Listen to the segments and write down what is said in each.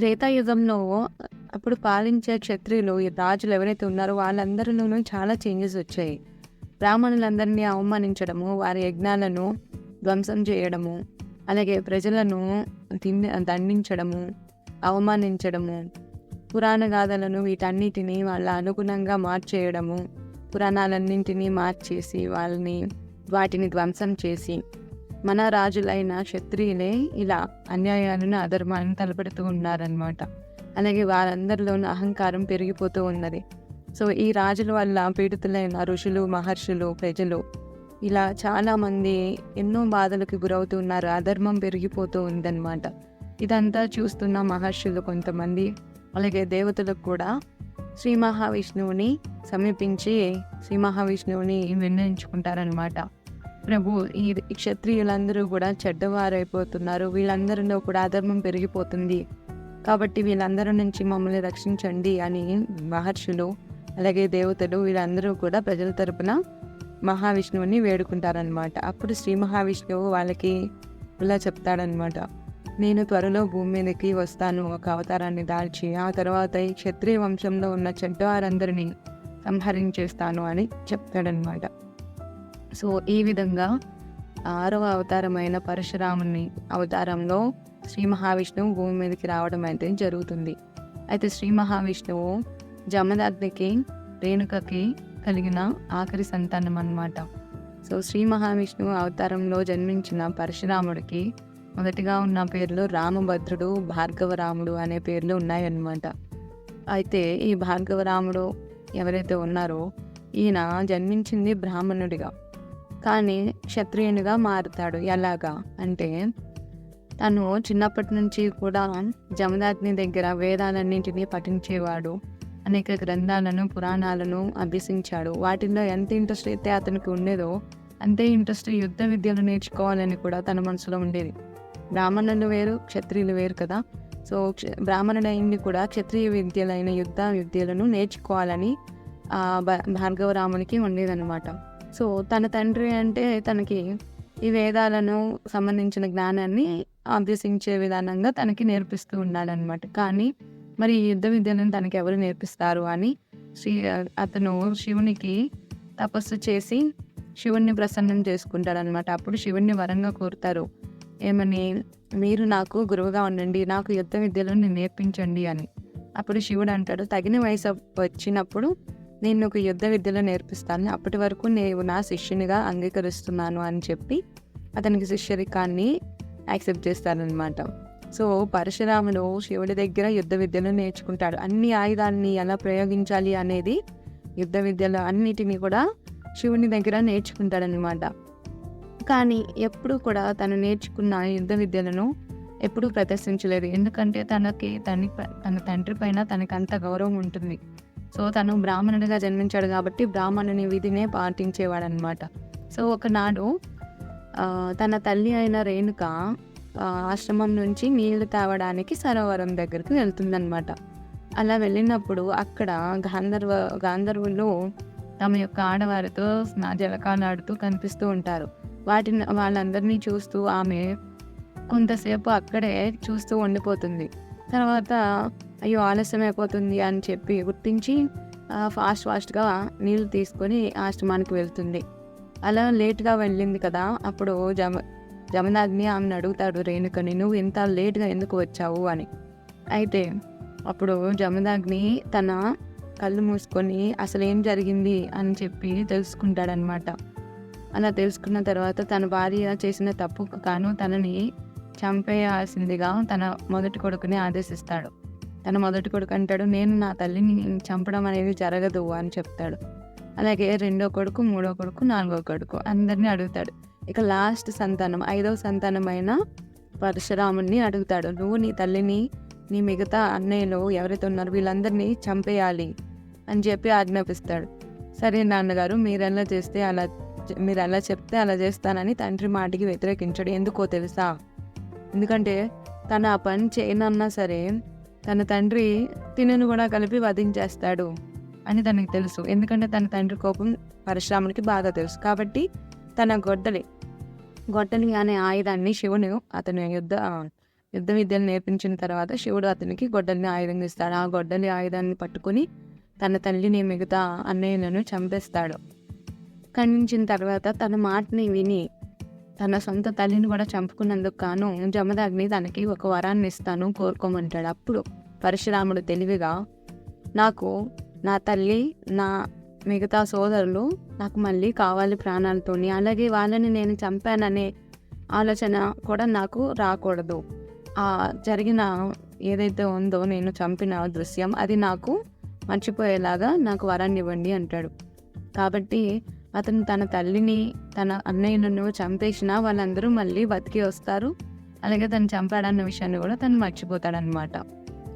త్రేతాయుగంలో అప్పుడు పాలించే క్షత్రియులు, ఈ రాజులు ఎవరైతే ఉన్నారో వాళ్ళందరిలోనూ చాలా చేంజెస్ వచ్చాయి. బ్రాహ్మణులందరినీ అవమానించడము, వారి యజ్ఞాలను ధ్వంసం చేయడము, అలాగే ప్రజలను దండించడము, అవమానించడము, పురాణ గాథలను వీటన్నిటినీ వాళ్ళ అనుగుణంగా మార్చేయడము, పురాణాలన్నింటినీ మార్చేసి వాటిని ధ్వంసం చేసి మన రాజులైన క్షత్రియులే ఇలా అన్యాయాలను, అధర్మాలను తలపెడుతూ ఉన్నారనమాట. అలాగే వారందరిలోనూ అహంకారం పెరిగిపోతూ ఉన్నది. సో ఈ రాజుల వల్ల పీడితులైన ఋషులు, మహర్షులు, ప్రజలు ఇలా చాలామంది ఎన్నో బాధలకు గురవుతున్నారు. అధర్మం పెరిగిపోతూ ఉందన్నమాట. ఇదంతా చూస్తున్న మహర్షులు కొంతమంది, అలాగే దేవతలకు కూడా శ్రీ మహావిష్ణువుని సమీపించి శ్రీ మహావిష్ణువుని విన్నవించుకుంటారనమాట. ప్రభు, ఈ క్షత్రియులందరూ కూడా చెడ్డవారైపోతున్నారు, వీళ్ళందరిలో కూడా అధర్మం పెరిగిపోతుంది, కాబట్టి వీళ్ళందరి నుంచి మమ్మల్ని రక్షించండి అని మహర్షులు, అలాగే దేవతలు వీళ్ళందరూ కూడా ప్రజల తరపున మహావిష్ణువుని వేడుకుంటారనమాట. అప్పుడు శ్రీ మహావిష్ణువు వాళ్ళకి ఇలా చెప్తాడనమాట, నేను త్వరలో భూమి మీదకి వస్తాను ఒక అవతారాన్ని దాల్చి, ఆ తర్వాత ఈ క్షత్రియ వంశంలో ఉన్న చెడ్డవారందరినీ సంహరించేస్తాను అని చెప్తాడనమాట. సో ఈ విధంగా 6వ అవతారమైన పరశురాముని అవతారంలో శ్రీ మహావిష్ణువు భూమి మీదకి రావడం అయితే జరుగుతుంది. అయితే శ్రీ మహావిష్ణువు జమదగ్నికి, రేణుకకి కలిగిన ఆఖరి సంతానం అన్నమాట. సో శ్రీ మహావిష్ణువు అవతారంలో జన్మించిన పరశురాముడికి మొదటిగా ఉన్న పేర్లు రామభద్రుడు, భార్గవరాముడు అనే పేర్లు ఉన్నాయన్నమాట. అయితే ఈ భార్గవరాముడు ఎవరైతే ఉన్నారో ఈయన జన్మించింది బ్రాహ్మణుడిగా, కానీ క్షత్రియునిగా మారుతాడు. ఎలాగా అంటే తను చిన్నప్పటి నుంచి కూడా జమదగ్ని దగ్గర వేదాలన్నింటినీ పఠించేవాడు, అనేక గ్రంథాలను, పురాణాలను అభ్యసించాడు. వాటిల్లో ఎంత ఇంట్రెస్ట్ అయితే అతనికి ఉండేదో అంతే ఇంట్రెస్ట్ యుద్ధ విద్యలు నేర్చుకోవాలని కూడా తన మనసులో ఉండేది. బ్రాహ్మణులు వేరు, క్షత్రియులు వేరు కదా. సో బ్రాహ్మణుడైంది కూడా క్షత్రియ విద్యలైన యుద్ధ విద్యలను నేర్చుకోవాలని భార్గవరామునికి ఉండేదన్నమాట. సో తన తండ్రి అంటే తనకి ఈ వేదాలను సంబంధించిన జ్ఞానాన్ని అభ్యసించే విధానంగా తనకి నేర్పిస్తూ ఉన్నాడనమాట. కానీ మరి ఈ యుద్ధ విద్యలను తనకి ఎవరు నేర్పిస్తారు అని అతను శివునికి తపస్సు చేసి శివుణ్ణి ప్రసన్నం చేసుకుంటాడనమాట. అప్పుడు శివుణ్ణి వరంగా కోరుతారు, ఏమని, మీరు నాకు గురువుగా ఉండండి, నాకు యుద్ధ విద్యలను నేర్పించండి అని. అప్పుడు శివుడు అంటాడు, తగిన వయసు వచ్చినప్పుడు నేను ఒక యుద్ధ విద్యలో నేర్పిస్తాను, అప్పటి వరకు నేను నా శిష్యునిగా అంగీకరిస్తున్నాను అని చెప్పి అతనికి శిష్యరికాన్ని యాక్సెప్ట్ చేస్తారనమాట. సో పరశురాముడు శివుడి దగ్గర యుద్ధ విద్యను నేర్చుకుంటాడు. అన్ని ఆయుధాలని ఎలా ప్రయోగించాలి అనేది, యుద్ధ విద్యలు అన్నిటినీ కూడా శివుని దగ్గర నేర్చుకుంటాడనమాట. కానీ ఎప్పుడు కూడా తను నేర్చుకున్న యుద్ధ విద్యలను ఎప్పుడూ ప్రదర్శించలేదు. ఎందుకంటే తన తండ్రి పైన తనకి అంత గౌరవం ఉంటుంది. సో తను బ్రాహ్మణుడిగా జన్మించాడు కాబట్టి బ్రాహ్మణుని విధినే పాటించేవాడనమాట. సో ఒకనాడు తన తల్లి అయిన రేణుక ఆశ్రమం నుంచి నీళ్లు తాగడానికి సరోవరం దగ్గరికి వెళ్తుందనమాట. అలా వెళ్ళినప్పుడు అక్కడ గాంధర్వులు తమ యొక్క ఆడవారితో జలకాలాడుతూ కనిపిస్తూ ఉంటారు. వాళ్ళందరినీ చూస్తూ ఆమె కొంతసేపు అక్కడే చూస్తూ ఉండిపోతుంది. తర్వాత అయ్యో ఆలస్యం అయిపోతుంది అని చెప్పి గుర్తించి ఫాస్ట్గా నీళ్ళు తీసుకొని ఆశ్రమానికి వెళ్తుంది. అలా లేట్గా వెళ్ళింది కదా. అప్పుడు జమదగ్ని ఆమెను అడుగుతాడు, రేణుకని, నువ్వు ఇంత లేట్గా ఎందుకు వచ్చావు అని. అయితే అప్పుడు జమదగ్ని తన కళ్ళు మూసుకొని అసలు ఏం జరిగింది అని చెప్పి తెలుసుకుంటాడనమాట. అలా తెలుసుకున్న తర్వాత తన భార్య చేసిన తప్పుకు గాను తనని చంపేయాల్సిందిగా తన మొదటి కొడుకుని ఆదేశిస్తాడు. తన మొదటి కొడుకు అంటాడు, నేను నా తల్లిని చంపడం అనేది జరగదు అని చెప్తాడు. అలాగే 2వ కొడుకు, 3వ కొడుకు, 4వ కొడుకు అందరినీ అడుగుతాడు. ఇక లాస్ట్ సంతానం 5వ సంతానమైన పరశురాముని అడుగుతాడు, నువ్వు నీ తల్లిని, నీ మిగతా అన్నయ్యలు ఎవరైతే ఉన్నారో వీళ్ళందరినీ చంపేయాలి అని చెప్పి ఆజ్ఞాపిస్తాడు. సరే నాన్నగారు, మీరు ఎలా చెప్తే అలా చేస్తానని తండ్రి మాటికి వ్యతిరేకించాడు. ఎందుకో తెలుసా? ఎందుకంటే తను ఆ పని చేయనన్నా సరే తన తండ్రి తినను కూడా కలిపి వధించేస్తాడు అని తనకి తెలుసు. ఎందుకంటే తన తండ్రి కోపం పరశురామునికి బాగా తెలుసు. కాబట్టి తన గొడ్డలి అనే ఆయుధాన్ని శివుని అతని యుద్ధ విద్యలు నేర్పించిన తర్వాత శివుడు అతనికి గొడ్డలిని ఆయుధంగా ఇస్తాడు. ఆ గొడ్డలి ఆయుధాన్ని పట్టుకుని తన తల్లిని మిగతా అన్నయ్యలను చంపేస్తాడు. ఖండించిన తర్వాత తన మాటని విని తన సొంత తల్లిని కూడా చంపుకున్నందుకు గాను జమదగ్ని తనకి ఒక వరాన్ని ఇస్తాను, కోరుకోమంటాడు. అప్పుడు పరశురాముడు తెలివిగా, నాకు నా తల్లి, నా మిగతా సోదరులు నాకు మళ్ళీ కావాలి ప్రాణాలతోని, అలాగే వాళ్ళని నేను చంపాననే ఆలోచన కూడా నాకు రాకూడదు. ఆ జరిగిన ఏదైతే ఉందో నేను చంపిన దృశ్యం అది నాకు మర్చిపోయేలాగా నాకు వరాన్ని ఇవ్వండి అంటాడు. కాబట్టి అతను తన తల్లిని తన అన్నయ్యను చంపేసినా వాళ్ళందరూ మళ్ళీ బతికి వస్తారు. అలాగే తను చంపాడన్న విషయాన్ని కూడా తను మర్చిపోతాడనమాట.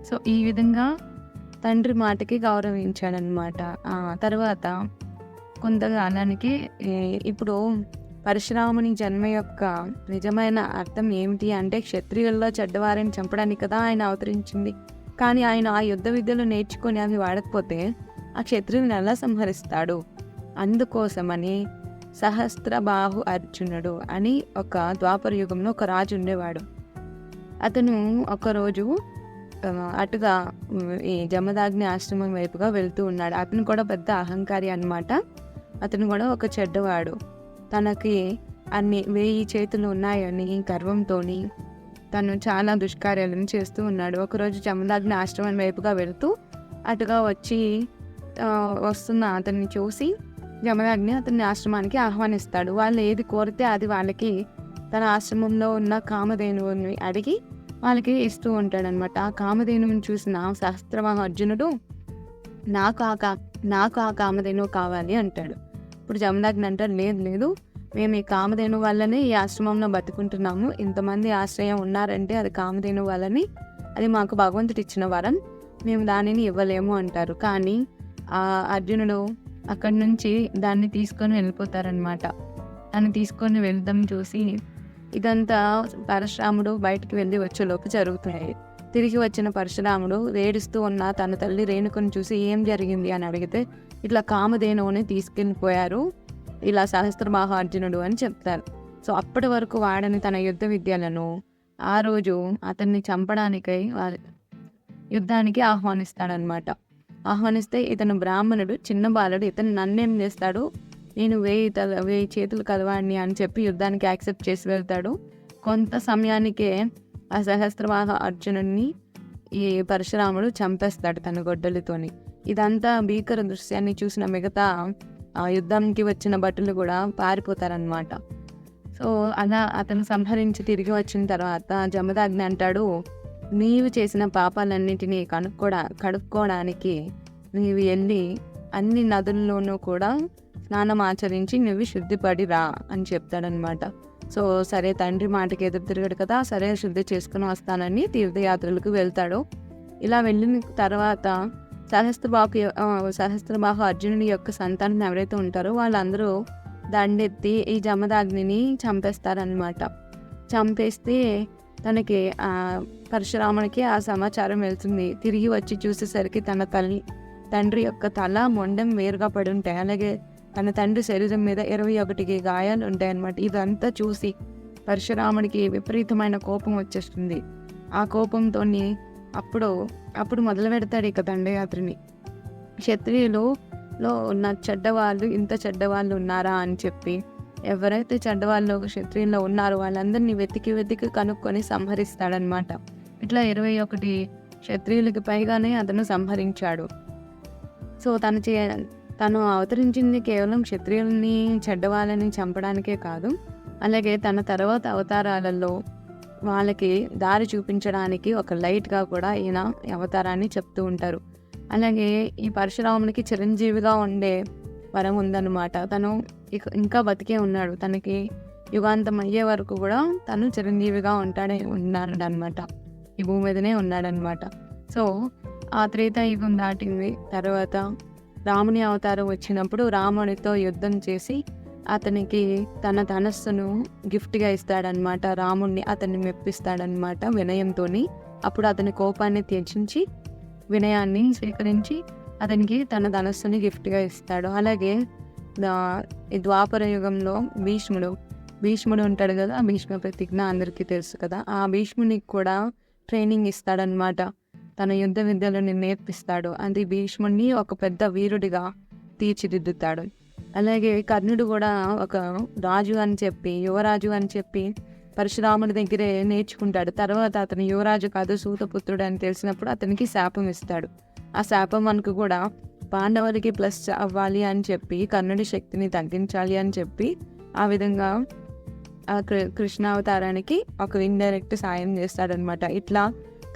సో ఈ విధంగా తండ్రి మాటకి గౌరవించాడనమాట. తర్వాత కొంతకాలానికి ఇప్పుడు పరశురాముని జన్మ యొక్క నిజమైన అర్థం ఏమిటి అంటే క్షత్రియుల్లో చెడ్డవారిని చంపడానికి కదా ఆయన అవతరించింది. కానీ ఆయన ఆ యుద్ధ విద్యలు నేర్చుకొని అవి వాడకపోతే ఆ క్షత్రియుని ఎలా సంహరిస్తాడు? అందుకోసమని సహస్రబాహు అర్జునుడు అని ఒక ద్వాపర యుగంలో ఒక రాజు ఉండేవాడు. అతను ఒకరోజు అటుగా ఈ జమదాగ్ని ఆశ్రమం వైపుగా వెళ్తూ ఉన్నాడు. అతను కూడా పెద్ద అహంకారి అన్నమాట. అతను కూడా ఒక చెడ్డవాడు. తనకి అన్ని 1000 చేతులు ఉన్నాయని గర్వంతో తను చాలా దుష్కార్యాలను చేస్తూ ఉన్నాడు. ఒకరోజు జమదాగ్ని ఆశ్రమం వైపుగా వెళ్తూ అటుగా వస్తున్న అతన్ని చూసి జమదగ్ని అతన్ని ఆశ్రమానికి ఆహ్వానిస్తాడు. వాళ్ళు ఏది కోరితే అది వాళ్ళకి తన ఆశ్రమంలో ఉన్న కామధేనువుని అడిగి వాళ్ళకి ఇస్తూ ఉంటాడనమాట. ఆ కామధేనువుని చూసిన సహస్రవాహ అర్జునుడు నాకు ఆ కామధేనువు కావాలి అంటాడు. ఇప్పుడు జమదగ్ని అంటాడు, లేదు మేము ఈ కామధేను వల్లనే ఈ ఆశ్రమంలో బతుకుంటున్నాము, ఇంతమంది ఆశ్రయం ఉన్నారంటే అది కామధేను వల్లని, అది మాకు భగవంతుడు ఇచ్చిన వరం, మేము దానిని ఇవ్వలేము అంటారు. కానీ ఆ అర్జునుడు అక్కడి నుంచి దాన్ని తీసుకొని వెళ్ళిపోతారనమాట. దాన్ని తీసుకొని వెళ్దాం చూసి ఇదంతా పరశురాముడు బయటికి వెళ్ళి వచ్చేలోపు జరుగుతాయి. తిరిగి వచ్చిన పరశురాముడు ఏడుస్తూ ఉన్న తన తల్లి రేణుకను చూసి ఏం జరిగింది అని అడిగితే ఇట్లా కామధేనువుని తీసుకెళ్ళిపోయారు ఇలా సహస్రబాహ అర్జునుడు అని చెప్తారు. సో అప్పటి వరకు వాడని తన యుద్ధ విద్యలను ఆ రోజు అతన్ని చంపడానికై యుద్ధానికి ఆహ్వానిస్తాడనమాట. ఆహ్వానిస్తే ఇతను బ్రాహ్మణుడు, చిన్న బాలుడు, ఇతను నన్నేం చేస్తాడు, నేను 1000 చేతులు కలవాడిని అని చెప్పి యుద్ధానికి యాక్సెప్ట్ చేసి వెళ్తాడు. కొంత సమయానికే ఆ సహస్రవాహ అర్జునుడిని ఈ పరశురాముడు చంపేస్తాడు తన గొడ్డలితోని. ఇదంతా భీకర దృశ్యాన్ని చూసిన మిగతా యుద్ధానికి వచ్చిన భటులు కూడా పారిపోతారనమాట. సో అలా అతను సంహరించి తిరిగి వచ్చిన తర్వాత జమదగ్ని అంటాడు, నీవు చేసిన పాపాలన్నింటినీ కడుక్కోవడానికి నీవు వెళ్ళి అన్ని నదుల్లోనూ కూడా స్నానం ఆచరించి నువ్వు శుద్ధిపడిరా అని చెప్తాడనమాట. సో సరే తండ్రి మాటకి ఎదురు తిరగడు కదా, సరే శుద్ధి చేసుకుని వస్తానని తీర్థయాత్రలకు వెళ్తాడు. ఇలా వెళ్ళిన తర్వాత సహస్రబాహు అర్జునుడి యొక్క సంతానం ఎవరైతే ఉంటారో వాళ్ళందరూ దండెత్తి ఈ జమదగ్నిని చంపేస్తారనమాట. చంపేస్తే తనకి పరశురామునికి ఆ సమాచారం వెళ్తుంది. తిరిగి వచ్చి చూసేసరికి తన తండ్రి యొక్క తల మొండెం వేరుగా పడి ఉంటాయి. అలాగే తన తండ్రి శరీరం మీద 21 గాయాలు ఉంటాయన్నమాట. ఇదంతా చూసి పరశురాముడికి విపరీతమైన కోపం వచ్చేస్తుంది. ఆ కోపంతో అప్పుడు మొదలు పెడతాడు ఇక దండయాత్రని. క్షత్రియులలో ఉన్న చెడ్డవాళ్ళు ఇంత చెడ్డవాళ్ళు ఉన్నారా అని చెప్పి ఎవరైతే చెడ్డవాళ్ళు క్షత్రియుల్లో ఉన్నారో వాళ్ళందరినీ వెతికి కనుక్కొని సంహరిస్తాడనమాట. ఇట్లా 21 క్షత్రియులకి పైగానే అతను సంహరించాడు. సో తను అవతరించింది కేవలం క్షత్రియుల్ని చెడ్డవాళ్ళని చంపడానికే కాదు, అలాగే తన తర్వాత అవతారాలలో వాళ్ళకి దారి చూపించడానికి ఒక లైట్గా కూడా ఈయన అవతారాన్ని చెప్తూ ఉంటారు. అలాగే ఈ పరశురామునికి చిరంజీవిగా ఉండే వరం ఉందన్నమాట. తను ఇంకా బతికే ఉన్నాడు. తనకి యుగాంతం అయ్యే వరకు కూడా తను చిరంజీవిగా ఉన్నాడనమాట. ఈ భూమి మీదనే ఉన్నాడనమాట. సో ఆ త్రేతాయుగం దాటింది. తర్వాత రాముని అవతారం వచ్చినప్పుడు రామునితో యుద్ధం చేసి అతనికి తన ధనస్సును గిఫ్ట్గా ఇస్తాడనమాట. రాముణ్ణి అతన్ని మెప్పిస్తాడనమాట వినయంతో. అప్పుడు అతని కోపాన్ని త్యజించి వినయాన్ని స్వీకరించి అతనికి తన ధనస్సుని గిఫ్ట్గా ఇస్తాడు. అలాగే ఈ ద్వాపర యుగంలో భీష్ముడు ఉంటాడు కదా, ఆ భీష్మ ప్రతిజ్ఞ అందరికీ తెలుసు కదా. ఆ భీష్మునికి కూడా ట్రైనింగ్ ఇస్తాడనమాట. తన యుద్ధ విద్యలను నేర్పిస్తాడు. అది భీష్ముడిని ఒక పెద్ద వీరుడిగా తీర్చిదిద్దుతాడు. అలాగే కర్ణుడు కూడా ఒక రాజు అని చెప్పి, యువరాజు అని చెప్పి పరశురాముడి దగ్గరే నేర్చుకుంటాడు. తర్వాత అతను యువరాజు కాదు, సూతపుత్రుడు అని తెలిసినప్పుడు అతనికి శాపం ఇస్తాడు. ఆ శాపం మనకు కూడా పాండవులకి ప్లస్ అవ్వాలి అని చెప్పి, కర్ణుడి శక్తిని తగ్గించాలి అని చెప్పి, ఆ విధంగా ఆ కృష్ణావతారానికి ఒక ఇండైరెక్ట్ సాయం చేస్తాడనమాట. ఇట్లా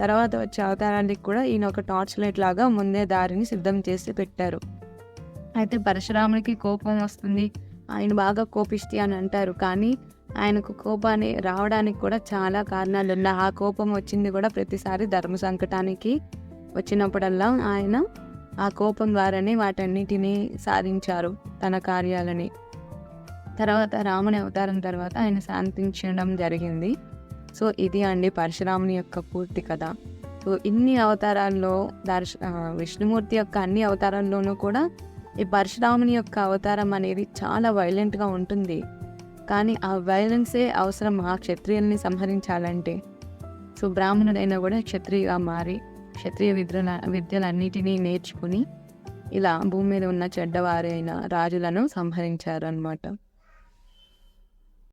తర్వాత వచ్చే అవతారానికి కూడా ఈయన ఒక టార్చ్ లైట్ లాగా ముందే దారిని సిద్ధం చేసి పెట్టారు. అయితే పరశురామునికి కోపం వస్తుంది, ఆయన బాగా కోపిష్టి అని అంటారు. కానీ ఆయనకు కోపాన్ని రావడానికి కూడా చాలా కారణాలు ఉన్నాయి. ఆ కోపం వచ్చింది కూడా ప్రతిసారి ధర్మ సంకటానికి వచ్చినప్పుడల్లా ఆయన ఆ కోపం ద్వారానే వాటన్నిటినీ సాధించారు, తన కార్యాలని. తర్వాత రాముని అవతారం తర్వాత ఆయన శాంతించడం జరిగింది. సో ఇది అండి పరశురాముని యొక్క పూర్తి కథ. సో ఇన్ని అవతారాల్లో విష్ణుమూర్తి యొక్క అన్ని అవతారాల్లోనూ కూడా ఈ పరశురాముని యొక్క అవతారం అనేది చాలా వైలెంట్గా ఉంటుంది. కానీ ఆ వైలెన్సే అవసరం ఆ క్షత్రియుల్ని సంహరించాలంటే. సో బ్రాహ్మణుడైనా కూడా క్షత్రియుగా మారి క్షత్రియ విద్యలన్నిటినీ నేర్చుకుని ఇలా భూమి మీద ఉన్న చెడ్డవారైన రాజులను సంహరించారు అన్నమాట.